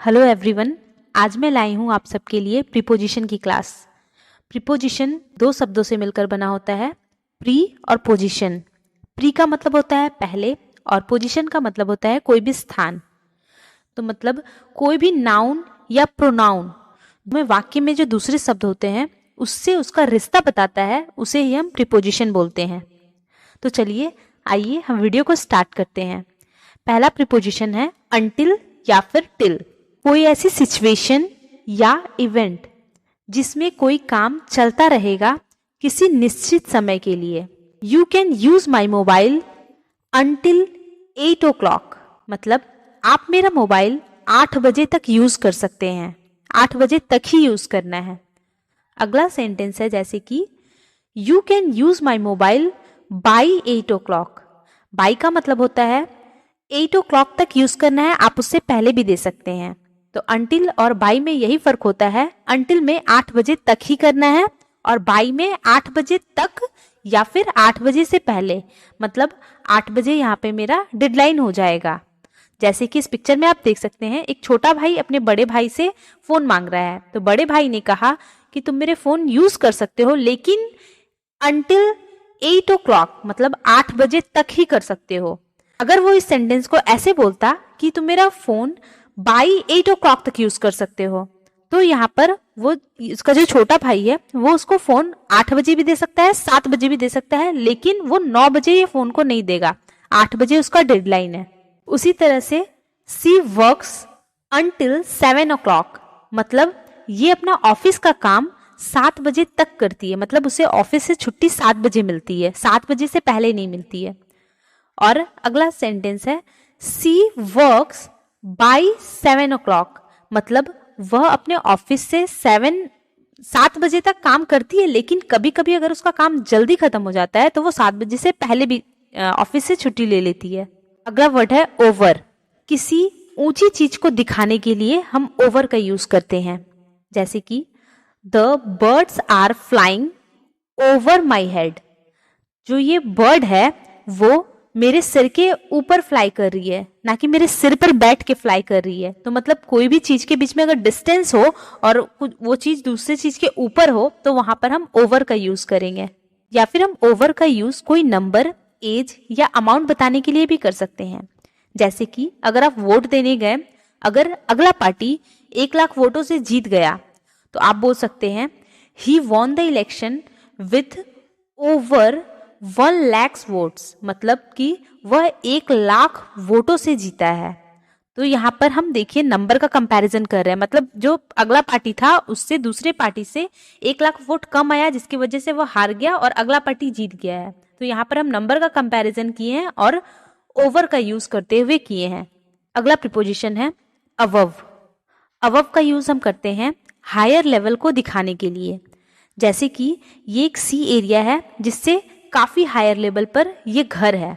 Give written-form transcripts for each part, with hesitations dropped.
Hello everyone. आज मैं लाई हूँ आप सबके लिए प्रीपोजिशन की क्लास। प्रीपोजिशन दो शब्दों से मिलकर बना होता है, प्री और पोजीशन। प्री का मतलब होता है पहले और पोजीशन का मतलब होता है कोई भी स्थान। तो मतलब कोई भी नाउन या प्रोनाउन में वाक्य में जो दूसरे शब्द होते हैं उससे उसका रिश्ता बताता है, उसे ही हम प्रीपोजिशन बोलते हैं। तो चलिए आइए हम वीडियो को स्टार्ट करते हैं। पहला प्रीपोजिशन है अंटिल या फिर टिल। कोई ऐसी सिचुएशन या इवेंट जिसमें कोई काम चलता रहेगा किसी निश्चित समय के लिए। You can use my mobile until 8 o'clock, मतलब आप मेरा मोबाइल 8 बजे तक यूज कर सकते हैं। 8 बजे तक ही यूज करना है। अगला सेंटेंस है जैसे कि you can use my mobile by 8 o'clock। By का मतलब होता है 8 o'clock तक यूज करना है, आप उससे पहले भी दे सकते हैं। तो अंटिल और बाई में यही फर्क होता है, अंटिल में 8 बजे तक ही करना है और बाई में 8 बजे तक या फिर 8 बजे से पहले, मतलब 8 बजे यहाँ पे मेरा डेडलाइन हो जाएगा। जैसे कि इस पिक्चर में आप देख सकते हैं, एक छोटा भाई अपने बड़े भाई से फोन मांग रहा है। तो बड़े भाई ने कहा कि तुम मेरे फोन यूज कर सकते हो लेकिन अंटिल 8 o'clock, मतलब 8 बजे तक ही कर सकते हो। अगर वो इस सेंटेंस को ऐसे बोलता कि तुम मेरा फोन बाई 8 o'clock तक यूज कर सकते हो, तो यहाँ पर वो इसका जो छोटा भाई है वो उसको फोन 8 बजे भी दे सकता है, 7 बजे भी दे सकता है, लेकिन वो 9 बजे ये फोन को नहीं देगा। 8 बजे उसका डेडलाइन है। उसी तरह से सी वर्क्स अंटिल 7 o'clock, मतलब ये अपना ऑफिस का काम 7 बजे तक करती है, मतलब उसे ऑफिस से छुट्टी 7 बजे मिलती है, 7 बजे से पहले नहीं मिलती है। और अगला सेंटेंस है सी वर्क्स बाई 7 o'clock, मतलब वह अपने ऑफिस से 7 बजे तक काम करती है, लेकिन कभी कभी अगर उसका काम जल्दी खत्म हो जाता है तो वो 7 बजे से पहले भी ऑफिस से छुट्टी ले लेती है। अगला वर्ड है ओवर। किसी ऊंची चीज को दिखाने के लिए हम ओवर का यूज करते हैं। जैसे कि the birds are flying over my head. जो ये बर्ड है वो मेरे सिर के ऊपर फ्लाई कर रही है, ना कि मेरे सिर पर बैठ के फ्लाई कर रही है। तो मतलब कोई भी चीज के बीच में अगर डिस्टेंस हो और वो चीज दूसरी चीज के ऊपर हो तो वहां पर हम ओवर का यूज करेंगे। या फिर हम ओवर का यूज कोई नंबर, एज या अमाउंट बताने के लिए भी कर सकते हैं। जैसे कि अगर आप वोट देने गए, अगर अगला पार्टी 1 लाख वोटों से जीत गया तो आप बोल सकते हैं he won the election with over 1 lakh votes, मतलब कि वह 1 लाख वोटों से जीता है। तो यहाँ पर हम देखिए नंबर का कंपैरिजन कर रहे हैं, मतलब जो अगला पार्टी था उससे दूसरे पार्टी से 1 लाख वोट कम आया जिसकी वजह से वह हार गया और अगला पार्टी जीत गया है। तो यहाँ पर हम नंबर का कंपैरिजन किए हैं और ओवर का यूज करते हुए किए हैं। अगला प्रीपोजिशन है अबव। अबव का यूज हम करते हैं हायर लेवल को दिखाने के लिए। जैसे कि ये एक सी एरिया है जिससे काफी हायर लेवल पर ये घर है।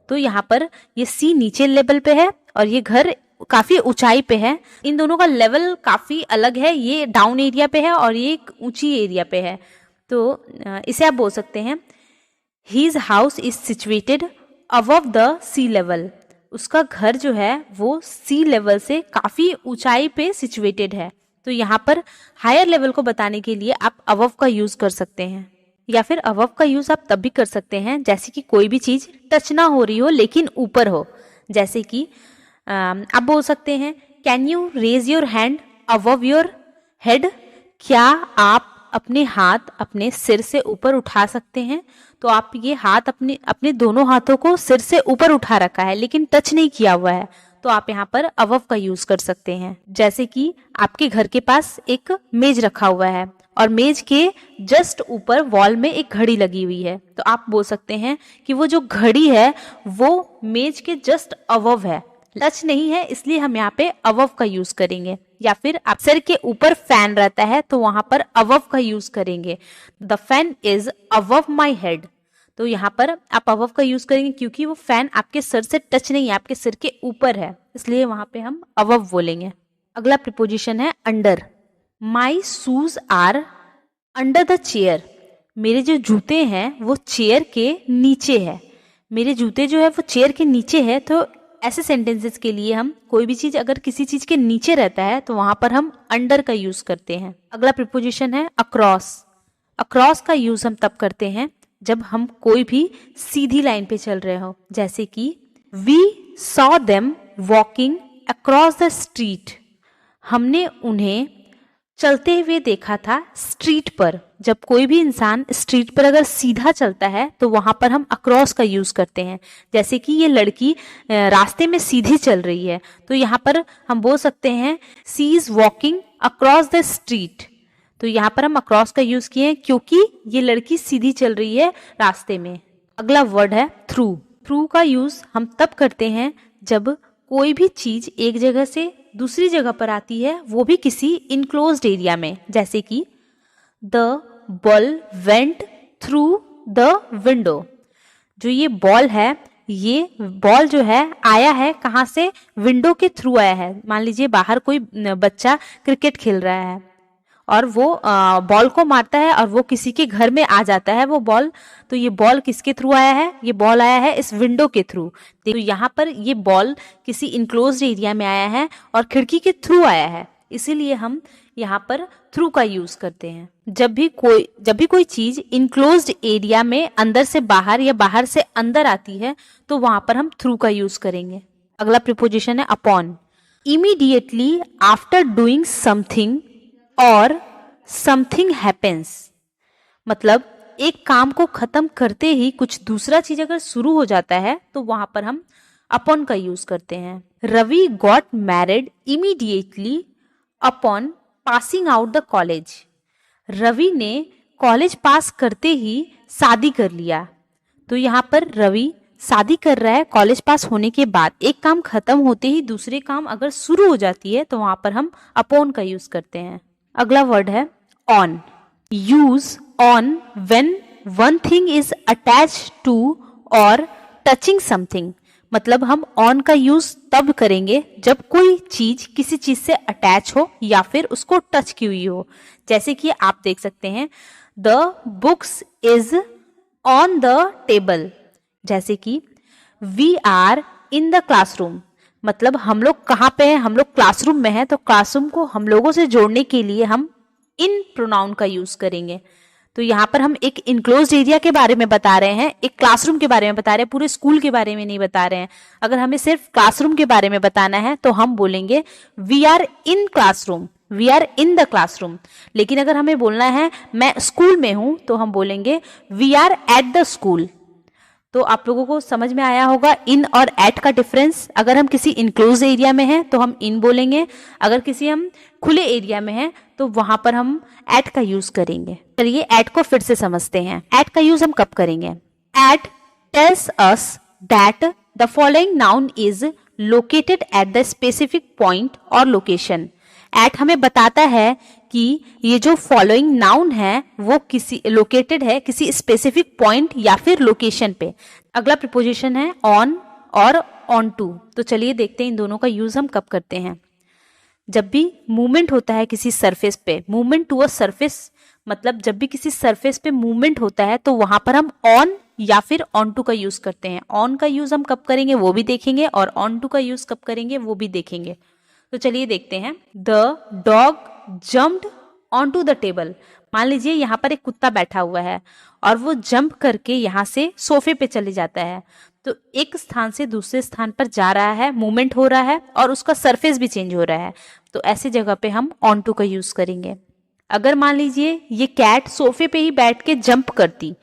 तो यहाँ पर ये सी नीचे लेवल पे है और ये घर काफी ऊंचाई पे है। इन दोनों का लेवल काफी अलग है, ये डाउन एरिया पे है और ये एक ऊंची एरिया पे है। तो इसे आप बोल सकते हैं his house is situated above the sea level. उसका घर जो है वो सी लेवल से काफी ऊंचाई पे सिचुएटेड है। तो यहाँ पर हायर लेवल को बताने के लिए आप अबव का यूज कर सकते हैं। या फिर अबव का यूज आप तब भी कर सकते हैं जैसे कि कोई भी चीज टच ना हो रही हो लेकिन ऊपर हो। जैसे कि आप बोल सकते हैं can you raise your hand above your head. क्या आप अपने हाथ अपने सिर से ऊपर उठा सकते हैं। तो आप ये हाथ अपने दोनों हाथों को सिर से ऊपर उठा रखा है लेकिन टच नहीं किया हुआ है, तो आप यहाँ पर अबव का यूज कर सकते हैं। जैसे कि आपके घर के पास एक मेज रखा हुआ है और मेज के जस्ट ऊपर वॉल में एक घड़ी लगी हुई है, तो आप बोल सकते हैं कि वो जो घड़ी है वो मेज के जस्ट अबव है, टच नहीं है, इसलिए हम यहाँ पे अबव का यूज करेंगे। या फिर आप सिर के ऊपर फैन रहता है तो वहां पर अबव का यूज करेंगे। The fan is above my head. तो यहाँ पर आप अबव का यूज करेंगे क्योंकि वो फैन आपके सर से टच नहीं है, आपके सिर के ऊपर है, इसलिए वहां पे हम अबव बोलेंगे। अगला प्रीपोजिशन है under. My shoes are under the chair. मेरे जो जूते हैं वो चेयर के नीचे है। मेरे जूते जो है वो चेयर के नीचे है, तो ऐसे सेंटेंसेस के लिए हम कोई भी चीज अगर किसी चीज के नीचे रहता है तो वहां पर हम अंडर का यूज करते हैं। अगला प्रीपोजिशन है अक्रॉस। अक्रॉस का यूज हम तब करते हैं जब हम कोई भी सीधी लाइन पे चल रहे हो, जैसे कि we saw them walking across the street. हमने उन्हें चलते हुए देखा था स्ट्रीट पर। जब कोई भी इंसान स्ट्रीट पर अगर सीधा चलता है तो वहां पर हम अक्रॉस का यूज करते हैं। जैसे कि ये लड़की रास्ते में सीधी चल रही है तो यहाँ पर हम बोल सकते हैं she is walking across the street. तो यहाँ पर हम अक्रॉस का यूज किए क्योंकि ये लड़की सीधी चल रही है रास्ते में। अगला वर्ड है थ्रू। थ्रू का यूज हम तब करते हैं जब कोई भी चीज एक जगह से दूसरी जगह पर आती है, वो भी किसी इनक्लोज्ड एरिया में। जैसे कि the ball went through the window. जो ये बॉल है, ये बॉल जो है आया है कहाँ से? विंडो के थ्रू आया है। मान लीजिए बाहर कोई बच्चा क्रिकेट खेल रहा है और वो बॉल को मारता है और वो किसी के घर में आ जाता है वो बॉल। तो ये बॉल किसके थ्रू आया है? ये बॉल आया है इस विंडो के थ्रू। तो यहाँ पर ये बॉल किसी इनक्लोज्ड एरिया में आया है और खिड़की के थ्रू आया है, इसीलिए हम यहाँ पर थ्रू का यूज करते हैं। जब भी कोई चीज इनक्लोज्ड एरिया में अंदर से बाहर या बाहर से अंदर आती है तो वहां पर हम थ्रू का यूज करेंगे। अगला प्रीपोजिशन है upon. Immediately after doing something और समथिंग हैपेंस। मतलब एक काम को खत्म करते ही कुछ दूसरा चीज अगर शुरू हो जाता है तो वहां पर हम अपॉन का यूज करते हैं। Ravi got married immediately upon passing out the college. Ravi ने कॉलेज पास करते ही शादी कर लिया। तो यहाँ पर रवि शादी कर रहा है कॉलेज पास होने के बाद। एक काम खत्म होते ही दूसरे काम अगर शुरू हो जाती है तो वहां पर हम अपॉन का यूज करते हैं। अगला वर्ड है on. Use on when one thing is attached to और टचिंग समथिंग। मतलब हम ऑन का यूज तब करेंगे जब कोई चीज किसी चीज से अटैच हो या फिर उसको टच की हुई हो। जैसे कि आप देख सकते हैं the books is on the table. जैसे कि we are in the classroom. मतलब हम लोग कहाँ पे हैं? हम लोग क्लासरूम में हैं। तो क्लासरूम को हम लोगों से जोड़ने के लिए हम इन प्रोनाउन का यूज करेंगे। तो यहाँ पर हम एक इनक्लोज्ड एरिया के बारे में बता रहे हैं, एक क्लासरूम के बारे में बता रहे हैं, पूरे स्कूल के बारे में नहीं बता रहे हैं। अगर हमें सिर्फ क्लासरूम के बारे में बताना है तो हम बोलेंगे we are in classroom, we are in the classroom. लेकिन अगर हमें बोलना है मैं स्कूल में हूं तो हम बोलेंगे we are at the school. तो आप लोगों को समझ में आया होगा इन और एट का डिफरेंस। अगर हम किसी इनक्लोज एरिया में हैं तो हम इन बोलेंगे, अगर किसी हम खुले एरिया में हैं तो वहां पर हम एट का यूज करेंगे। चलिए एट को फिर से समझते हैं। एट का यूज हम कब करेंगे? At tells us that the following noun is located at the specific point और लोकेशन। एट हमें बताता है कि ये जो फॉलोइंग नाउन है वो किसी लोकेटेड है किसी स्पेसिफिक पॉइंट या फिर लोकेशन पे। अगला प्रीपोजिशन है ऑन और ऑन टू। तो चलिए देखते हैं इन दोनों का यूज हम कब करते हैं। जब भी मूवमेंट होता है किसी सरफेस पे, मूवमेंट टू अ सरफेस, मतलब जब भी किसी सरफेस पे मूवमेंट होता है तो वहां पर हम ऑन या फिर ऑन टू का यूज करते हैं। ऑन का यूज हम कब करेंगे वो भी देखेंगे और ऑन टू का यूज कब करेंगे वो भी देखेंगे। तो चलिए देखते हैं। The dog jumped on to the table. मान लीजिए यहाँ पर एक कुत्ता बैठा हुआ है और वो जंप करके यहाँ से सोफे पे चले जाता है। तो एक स्थान से दूसरे स्थान पर जा रहा है, मूवमेंट हो रहा है और उसका सरफेस भी चेंज हो रहा है। तो ऐसी जगह पे हम ऑन टू का यूज करेंगे। अगर मान लीजिए ये कैट सोफे पे ही बैठ के जंप करती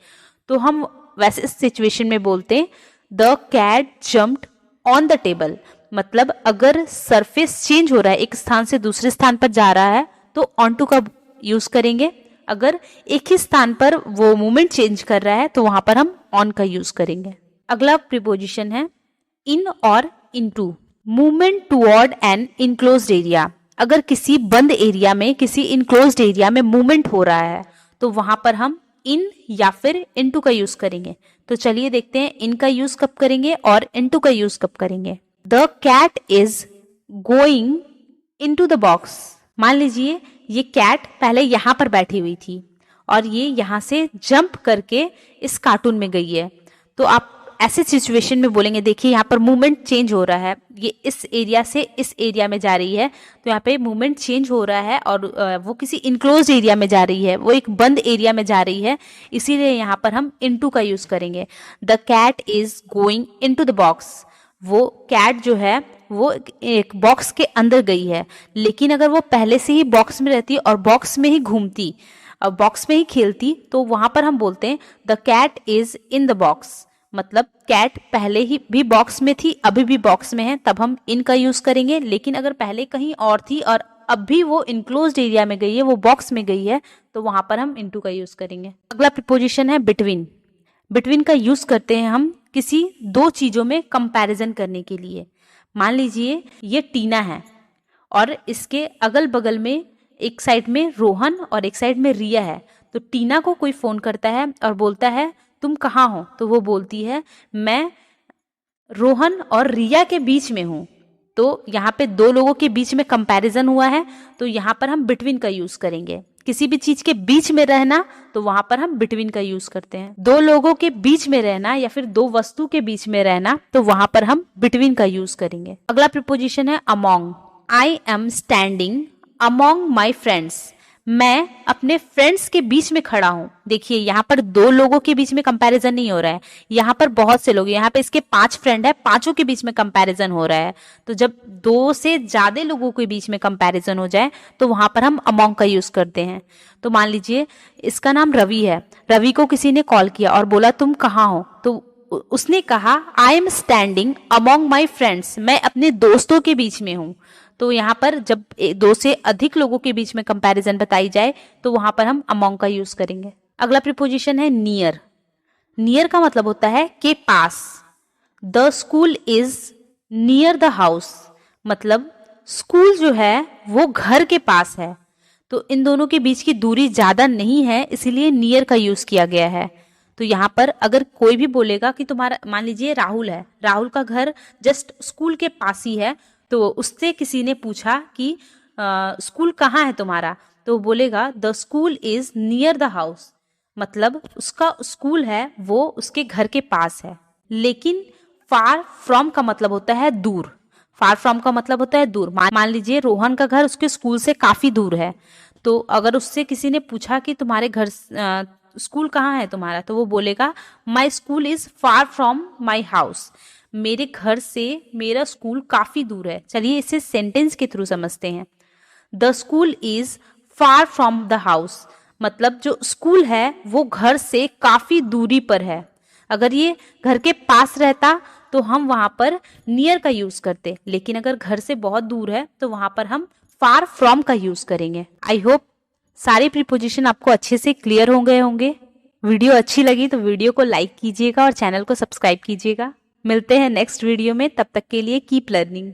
तो हम वैसे सिचुएशन में बोलते the cat jumped on the table. मतलब अगर सरफेस चेंज हो रहा है, एक स्थान से दूसरे स्थान पर जा रहा है तो ऑन टू का यूज करेंगे। अगर एक ही स्थान पर वो मूवमेंट चेंज कर रहा है तो वहां पर हम ऑन का यूज करेंगे। अगला प्रीपोजिशन है इन और into. Movement toward an enclosed area. अगर किसी बंद एरिया में, किसी इनक्लोज्ड एरिया में मूवमेंट हो रहा है तो वहां पर हम इन या फिर इनटू का यूज करेंगे। तो चलिए देखते हैं इन का यूज कब करेंगे और इनटू का यूज कब करेंगे। The cat is going into the box. मान लीजिए ये कैट पहले यहाँ पर बैठी हुई थी और ये यहाँ से जंप करके इस कार्टून में गई है। तो आप ऐसे सिचुएशन में बोलेंगे, देखिए यहाँ पर मूवमेंट चेंज हो रहा है, ये इस एरिया से इस एरिया में जा रही है, तो यहाँ पे मूवमेंट चेंज हो रहा है और वो किसी इनक्लोज एरिया में जा रही है, वो एक बंद एरिया में जा रही है, इसीलिए यहाँ पर हम इनटू का यूज करेंगे। The cat is going into the box, वो कैट जो है वो एक बॉक्स के अंदर गई है, लेकिन अगर वो पहले से ही बॉक्स में रहती और बॉक्स में ही घूमती और बॉक्स में ही खेलती तो वहां पर हम बोलते हैं the cat is in the box, मतलब कैट पहले ही भी बॉक्स में थी, अभी भी बॉक्स में है, तब हम इन का यूज करेंगे। लेकिन अगर पहले कहीं और थी और अब भी वो इनक्लोज्ड एरिया में गई है, वो बॉक्स में गई है, तो वहां पर हम इनटू का यूज करेंगे। अगला प्रीपोजिशन है बिटवीन। बिटवीन का यूज करते हैं हम किसी दो चीजों में कंपैरिजन करने के लिए। मान लीजिए ये टीना है और इसके अगल बगल में एक साइड में रोहन और एक साइड में रिया है। तो टीना को कोई फोन करता है और बोलता है तुम कहाँ हो, तो वो बोलती है मैं रोहन और रिया के बीच में हूँ। तो यहाँ पे दो लोगों के बीच में कंपैरिजन हुआ है, तो यहाँ पर हम बिटवीन का यूज करेंगे। किसी भी चीज के बीच में रहना तो वहां पर हम बिटवीन का यूज करते हैं। दो लोगों के बीच में रहना या फिर दो वस्तु के बीच में रहना तो वहां पर हम बिटवीन का यूज करेंगे। अगला प्रीपोजिशन है among. I am standing among my friends, मैं अपने फ्रेंड्स के बीच में खड़ा हूं। देखिए यहाँ पर दो लोगों के बीच में कंपैरिजन नहीं हो रहा है, यहाँ पर बहुत से लोग, यहाँ पे इसके 5 फ्रेंड है, पांचों के बीच में कंपैरिजन हो रहा है। तो जब दो से ज्यादा लोगों के बीच में कंपैरिजन हो जाए तो वहां पर हम अमोंग का यूज करते हैं। तो मान लीजिए इसका नाम रवि है, रवि को किसी ने कॉल किया और बोला तुम कहाँ हो, तो उसने कहा I am standing among my friends, मैं अपने दोस्तों के बीच में हूं। तो यहाँ पर जब दो से अधिक लोगों के बीच में कंपैरिजन बताई जाए तो वहां पर हम अमोंग का यूज करेंगे। अगला प्रीपोजिशन है नियर। नियर का मतलब होता है के पास। The school is near the house, मतलब स्कूल जो है वो घर के पास है। तो इन दोनों के बीच की दूरी ज्यादा नहीं है, इसीलिए नियर का यूज किया गया है। तो यहाँ पर अगर कोई भी बोलेगा कि तुम्हारा, मान लीजिए राहुल है, राहुल का घर जस्ट स्कूल के पास ही है, तो उससे किसी ने पूछा कि स्कूल कहाँ है तुम्हारा, तो बोलेगा the school is near the house, मतलब उसका स्कूल है वो उसके घर के पास है। लेकिन फार फ्रॉम का मतलब होता है दूर। फार फ्रॉम का मतलब होता है दूर। मान लीजिए रोहन का घर उसके स्कूल से काफी दूर है, तो अगर उससे किसी ने पूछा कि तुम्हारे घर स्कूल कहाँ है तुम्हारा, तो वो बोलेगा my school is far from my house, मेरे घर से मेरा स्कूल काफी दूर है। चलिए इसे सेंटेंस के थ्रू समझते हैं। The school is far from the house, मतलब जो स्कूल है वो घर से काफी दूरी पर है। अगर ये घर के पास रहता तो हम वहां पर नियर का यूज करते, लेकिन अगर घर से बहुत दूर है तो वहां पर हम फार फ्रॉम का यूज करेंगे। आई होप सारे प्रीपोजिशन आपको अच्छे से क्लियर हो गए होंगे। वीडियो अच्छी लगी तो वीडियो को लाइक कीजिएगा और चैनल को सब्सक्राइब कीजिएगा। मिलते हैं नेक्स्ट वीडियो में, तब तक के लिए कीप लर्निंग।